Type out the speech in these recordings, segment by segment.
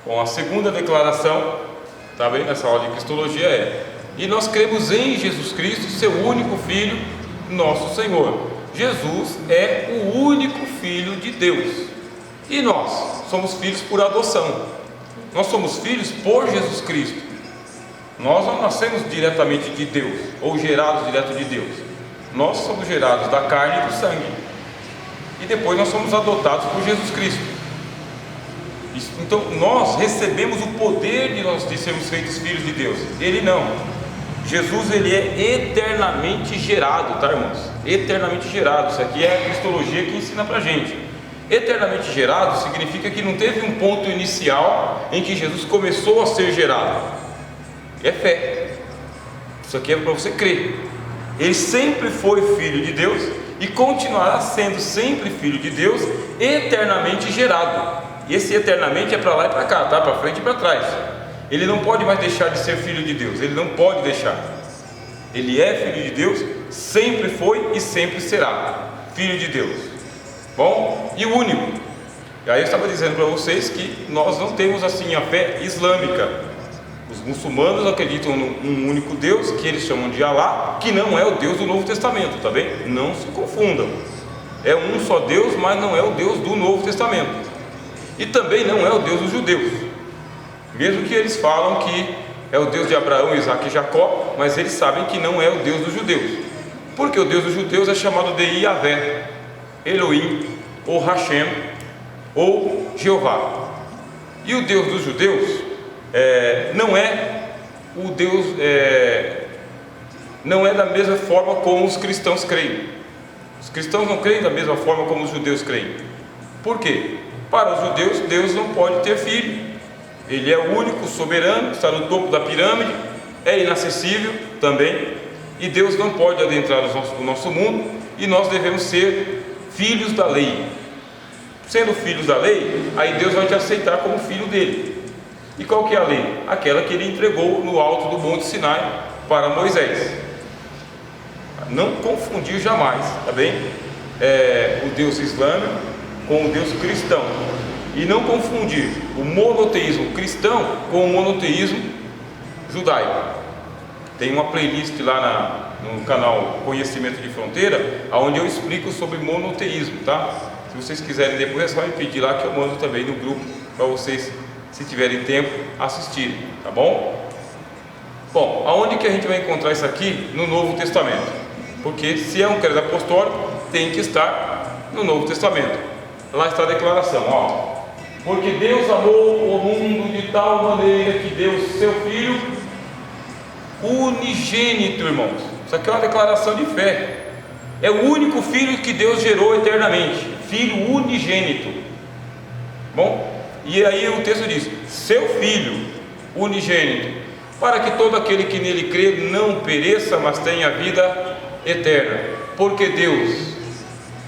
Com a segunda declaração, tá bem? Nessa aula de Cristologia e nós cremos em Jesus Cristo, seu único Filho, nosso Senhor. Jesus é o único Filho de Deus. E nós somos filhos por adoção. Nós somos filhos por Jesus Cristo. Nós não nascemos diretamente de Deus, ou gerados direto de Deus. Nós somos gerados da carne e do sangue. E depois nós somos adotados por Jesus Cristo. Então nós recebemos o poder de sermos feitos filhos de Deus. Ele não. Jesus, ele é eternamente gerado, tá, irmãos? Eternamente gerado. Isso aqui é a cristologia que ensina pra gente. Eternamente gerado significa que não teve um ponto inicial em que Jesus começou a ser gerado. É fé. Isso aqui é para você crer. Ele sempre foi filho de Deus e continuará sendo sempre filho de Deus, eternamente gerado. E esse eternamente é para lá e para cá, tá? Para frente e para trás. Ele não pode mais deixar de ser filho de Deus. Ele não pode deixar. Ele é filho de Deus, sempre foi e sempre será filho de Deus. Bom, e o único. E aí eu estava dizendo para vocês que nós não temos assim a fé islâmica. Os muçulmanos acreditam num único Deus, que eles chamam de Alá, que não é o Deus do Novo Testamento, tá bem? Não se confundam. É um só Deus, mas não é o Deus do Novo Testamento. E também não é o Deus dos judeus. Mesmo que eles falam que é o Deus de Abraão, Isaac e Jacó, mas eles sabem que não é o Deus dos judeus. Porque o Deus dos judeus é chamado de Yahvé, Elohim, ou Hashem, ou Jeová. E o Deus dos judeus não é o Deus, não é da mesma forma como os cristãos creem. Os cristãos não creem da mesma forma como os judeus creem. Por quê? Para os judeus, Deus não pode ter filho. Ele é o único, soberano, está no topo da pirâmide, é inacessível também, e Deus não pode adentrar no nosso mundo, e nós devemos ser filhos da lei. Sendo filhos da lei, aí Deus vai te aceitar como filho dele. E qual que é a lei? Aquela que ele entregou no alto do Monte Sinai para Moisés. Não confundir jamais, tá bem? O Deus islâmico com o Deus cristão. E não confundir o monoteísmo cristão com o monoteísmo judaico. Tem uma playlist lá no canal Conhecimento de Fronteira, onde eu explico sobre monoteísmo, tá? Se vocês quiserem depois, é só me pedir lá que eu mando também no grupo para vocês, se tiverem tempo, assistirem, tá bom? Bom, aonde que a gente vai encontrar isso aqui? No Novo Testamento. Porque se é um credo apostólico, tem que estar no Novo Testamento. Lá está a declaração, ó. Porque Deus amou o mundo de tal maneira que deu seu Filho unigênito, irmãos. Isso aqui é uma declaração de fé. É o único Filho que Deus gerou eternamente. Filho unigênito. Bom, e aí o texto diz: seu Filho unigênito, para que todo aquele que nele crê não pereça, mas tenha vida eterna. Porque Deus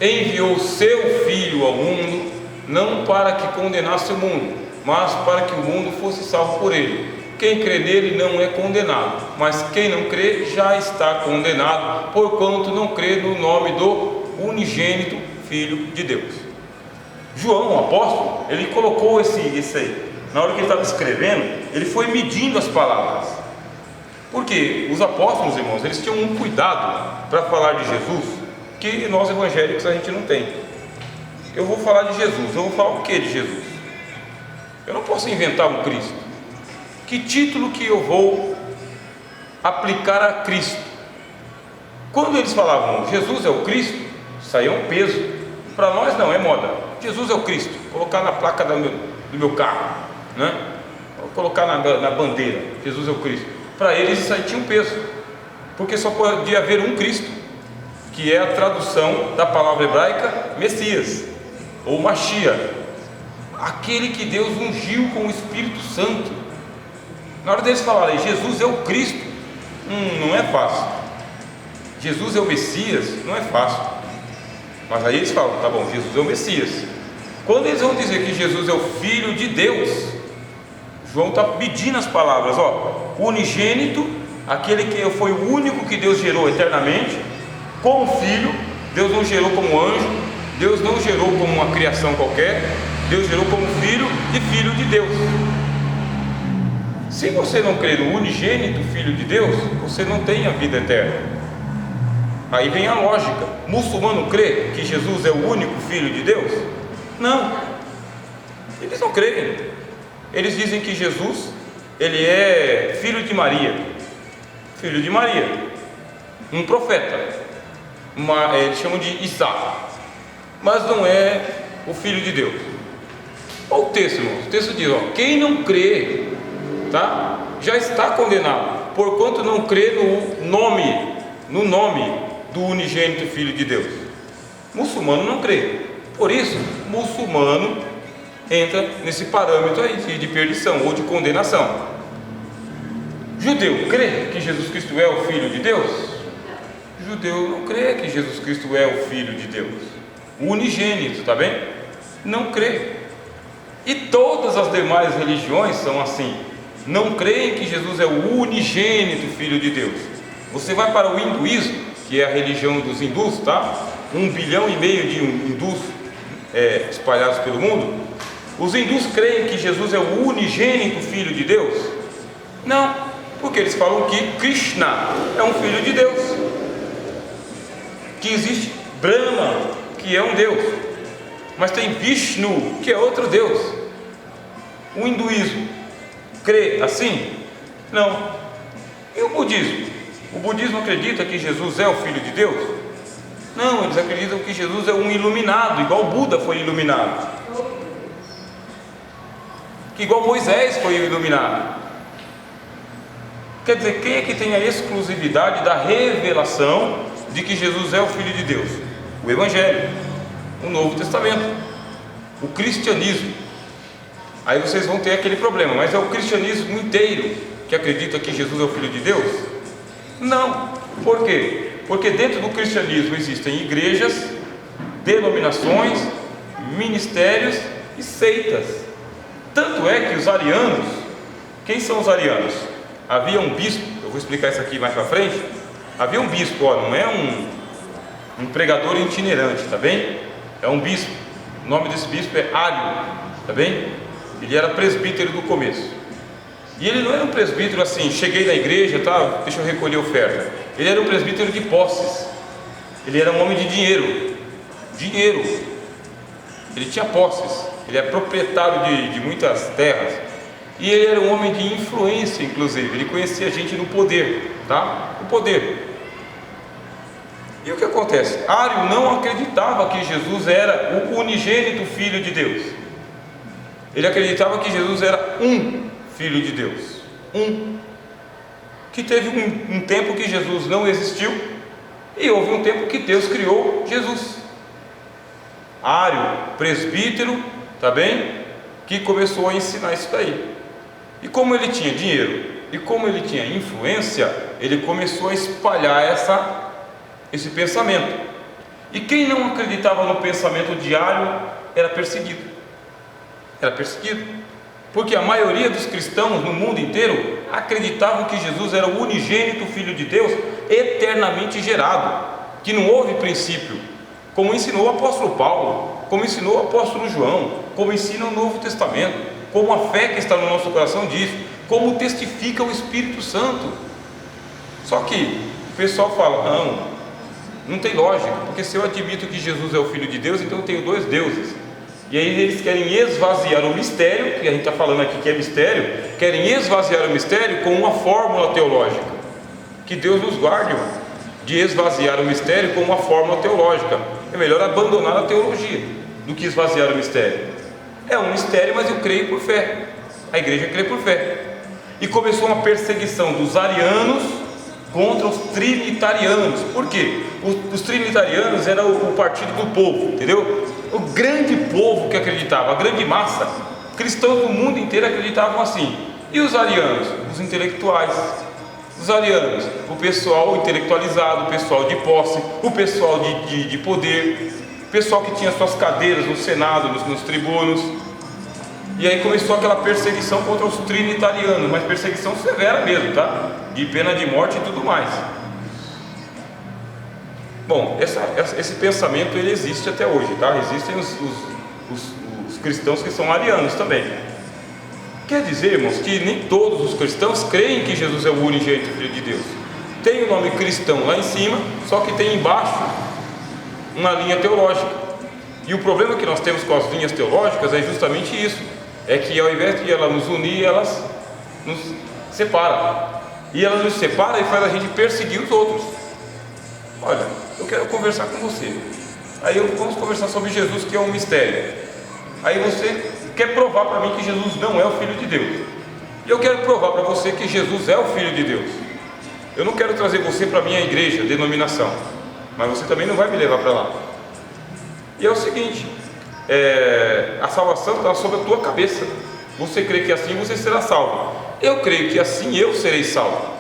enviou seu Filho ao mundo, não para que condenasse o mundo, mas para que o mundo fosse salvo por ele. Quem crê nele não é condenado, mas quem não crê já está condenado, porquanto não crê no nome do unigênito Filho de Deus. João, o apóstolo, ele colocou esse aí. Na hora que ele estava escrevendo, ele foi medindo as palavras. Porque os apóstolos, irmãos, eles tinham um cuidado para falar de Jesus que nós evangélicos a gente não tem. Eu vou falar de Jesus. Eu vou falar o que de Jesus? Eu não posso inventar um Cristo. Que título que eu vou aplicar a Cristo? Quando eles falavam Jesus é o Cristo, saía um peso. Para nós não, é moda. Jesus é o Cristo. Colocar na placa do meu carro, né? Vou colocar na bandeira, Jesus é o Cristo. Para eles isso aí tinha um peso, porque só podia haver um Cristo, que é a tradução da palavra hebraica Messias, ou Mashiach, aquele que Deus ungiu com o Espírito Santo. Na hora deles falarem Jesus é o Cristo, não é fácil. Jesus é o Messias, não é fácil. Mas aí eles falam, tá bom, Jesus é o Messias. Quando eles vão dizer que Jesus é o Filho de Deus, João está pedindo as palavras, ó, unigênito, aquele que foi o único que Deus gerou eternamente, como filho. Deus não gerou como anjo, Deus não gerou como uma criação qualquer, Deus gerou como filho e filho de Deus. Se você não crê no unigênito Filho de Deus, você não tem a vida eterna. Aí vem a lógica: muçulmano crê que Jesus é o único Filho de Deus? Não, eles não creem. Eles dizem que Jesus, ele é filho de Maria, um profeta, eles chamam de Isaac, mas não é o Filho de Deus. Olha o texto, irmãos. O texto diz, quem não crê, tá, já está condenado, porquanto não crê no nome do unigênito Filho de Deus. Muçulmano não crê, por isso muçulmano entra nesse parâmetro aí de perdição ou de condenação. Judeu crê que Jesus Cristo é o Filho de Deus? Judeu não crê que Jesus Cristo é o Filho de Deus, o unigênito, tá bem? Não crê. E todas as demais religiões são assim, não creem que Jesus é o unigênito Filho de Deus. Você vai para o hinduísmo, que é a religião dos hindus, tá? 1,5 bilhão de hindus espalhados pelo mundo. Os hindus creem que Jesus é o unigênito Filho de Deus? Não, porque eles falam que Krishna é um Filho de Deus, que existe Brahma, que é um Deus, mas tem Vishnu, que é outro Deus. O hinduísmo crê assim? Não. E o budismo? O budismo acredita que Jesus é o Filho de Deus? Não, eles acreditam que Jesus é um iluminado, igual Buda foi iluminado, que igual Moisés foi iluminado. Quer dizer, quem é que tem a exclusividade da revelação de que Jesus é o Filho de Deus? O Evangelho, o Novo Testamento, o cristianismo. Aí vocês vão ter aquele problema, mas é o cristianismo inteiro que acredita que Jesus é o Filho de Deus? Não. Por quê? Porque dentro do cristianismo existem igrejas, denominações, ministérios e seitas. Tanto é que os arianos, quem são os arianos? Havia um bispo, eu vou explicar isso aqui mais para frente. Havia um bispo, não é um pregador itinerante, tá bem? É um bispo. O nome desse bispo é Ário, tá bem? Ele era presbítero do começo. E ele não era um presbítero assim, cheguei na igreja, tá, deixa eu recolher oferta. Ele era um presbítero de posses. Ele era um homem de dinheiro. Ele tinha posses. Ele é proprietário de muitas terras. E ele era um homem de influência, inclusive. Ele conhecia gente no poder, tá? O poder. E o que acontece? Ário não acreditava que Jesus era o unigênito Filho de Deus. Ele acreditava que Jesus era um Filho de Deus. Que teve um tempo que Jesus não existiu e houve um tempo que Deus criou Jesus. Ário, presbítero, tá bem? Que começou a ensinar isso daí. E como ele tinha dinheiro e como ele tinha influência, ele começou a espalhar esse pensamento. E quem não acreditava no pensamento de Ário era perseguido. Porque a maioria dos cristãos no mundo inteiro acreditavam que Jesus era o unigênito Filho de Deus, eternamente gerado, que não houve princípio, como ensinou o apóstolo Paulo, como ensinou o apóstolo João, como ensina o Novo Testamento, como a fé que está no nosso coração diz, como testifica o Espírito Santo. Só que o pessoal fala, não tem lógica, porque se eu admito que Jesus é o Filho de Deus, então eu tenho dois deuses. E aí eles querem esvaziar o mistério, que a gente está falando aqui que é mistério, querem esvaziar o mistério com uma fórmula teológica. Que Deus nos guarde, de esvaziar o mistério com uma fórmula teológica. É melhor abandonar a teologia do que esvaziar o mistério. É um mistério, mas eu creio por fé. A igreja crê por fé. E começou uma perseguição dos arianos contra os trinitarianos. Por quê? Os trinitarianos eram o partido do povo, entendeu? O grande povo que acreditava, a grande massa, cristãos do mundo inteiro acreditavam assim. E os arianos? Os intelectuais. Os arianos, o pessoal intelectualizado, o pessoal de posse, o pessoal de poder, o pessoal que tinha suas cadeiras no Senado, nos tribunos. E aí começou aquela perseguição contra os trinitarianos, mas perseguição severa mesmo, tá? De pena de morte e tudo mais. Bom, esse pensamento ele existe até hoje, tá? Existem os cristãos que são arianos também. Quer dizer, irmãos, que nem todos os cristãos creem que Jesus é o unigênito Filho de Deus. Tem o nome cristão lá em cima, só que tem embaixo uma linha teológica. E o problema que nós temos com as linhas teológicas é justamente isso, é que ao invés de ela nos unir, elas nos separam. E ela nos separa e faz a gente perseguir os outros. Olha, eu quero conversar com você. Aí vamos conversar sobre Jesus, que é um mistério. Aí você quer provar para mim que Jesus não é o Filho de Deus. E eu quero provar para você que Jesus é o Filho de Deus. Eu não quero trazer você para a minha igreja, denominação, mas você também não vai me levar para lá. E é o seguinte, a salvação está sobre a tua cabeça. Você crê que assim você será salvo. Eu creio que assim eu serei salvo.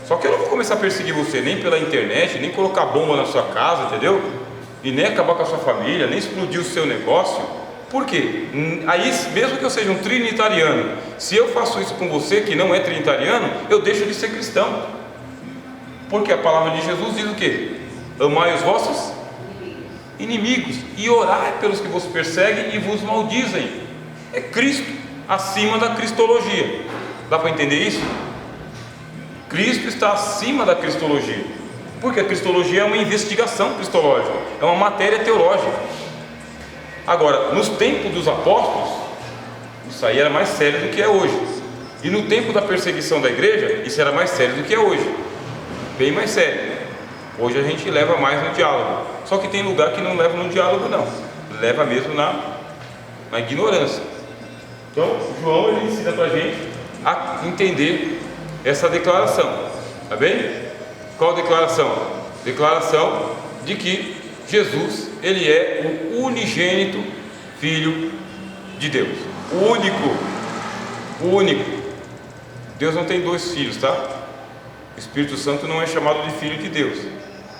Só que eu não vou começar a perseguir você nem pela internet, nem colocar bomba na sua casa, entendeu? E nem acabar com a sua família, nem explodir o seu negócio. Por quê? Aí, mesmo que eu seja um trinitariano, se eu faço isso com você que não é trinitariano, eu deixo de ser cristão. Porque a palavra de Jesus diz o quê? Amai os vossos inimigos e orai pelos que vos perseguem e vos maldizem. É Cristo acima da cristologia. Dá para entender isso? Cristo está acima da cristologia, porque a cristologia é uma investigação cristológica, é uma matéria teológica. Agora, nos tempos dos apóstolos, isso aí era mais sério do que é hoje. E no tempo da perseguição da igreja, isso era mais sério do que é hoje. Bem mais sério. Hoje a gente leva mais no diálogo. Só que tem lugar que não leva no diálogo não. Leva mesmo na ignorância. Então, João ele ensina para a gente a entender essa declaração. Tá bem? Qual declaração? Declaração de que Jesus, ele é o unigênito Filho de Deus. O único. Deus não tem dois filhos, tá? O Espírito Santo não é chamado de Filho de Deus,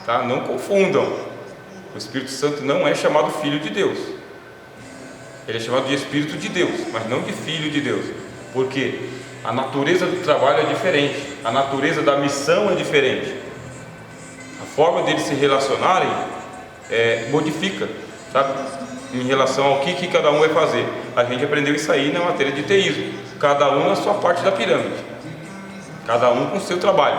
tá? Não confundam. O Espírito Santo não é chamado Filho de Deus. Ele é chamado de Espírito de Deus, mas não de Filho de Deus. Porque a natureza do trabalho é diferente, a natureza da missão é diferente. A forma deles se relacionarem modifica, sabe? Em relação ao que cada um vai fazer. A gente aprendeu isso aí na matéria de teísmo. Cada um na sua parte da pirâmide. Cada um com o seu trabalho.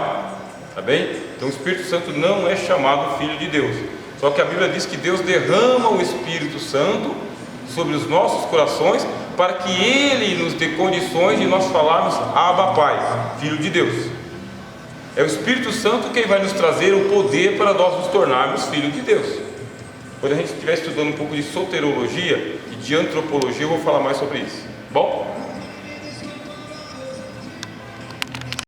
Tá bem? Então o Espírito Santo não é chamado Filho de Deus. Só que a Bíblia diz que Deus derrama o Espírito Santo sobre os nossos corações para que Ele nos dê condições de nós falarmos Abba Pai, Filho de Deus. É o Espírito Santo quem vai nos trazer o poder para nós nos tornarmos filhos de Deus. Quando a gente estiver estudando um pouco de soterologia e de antropologia, eu vou falar mais sobre isso. Bom?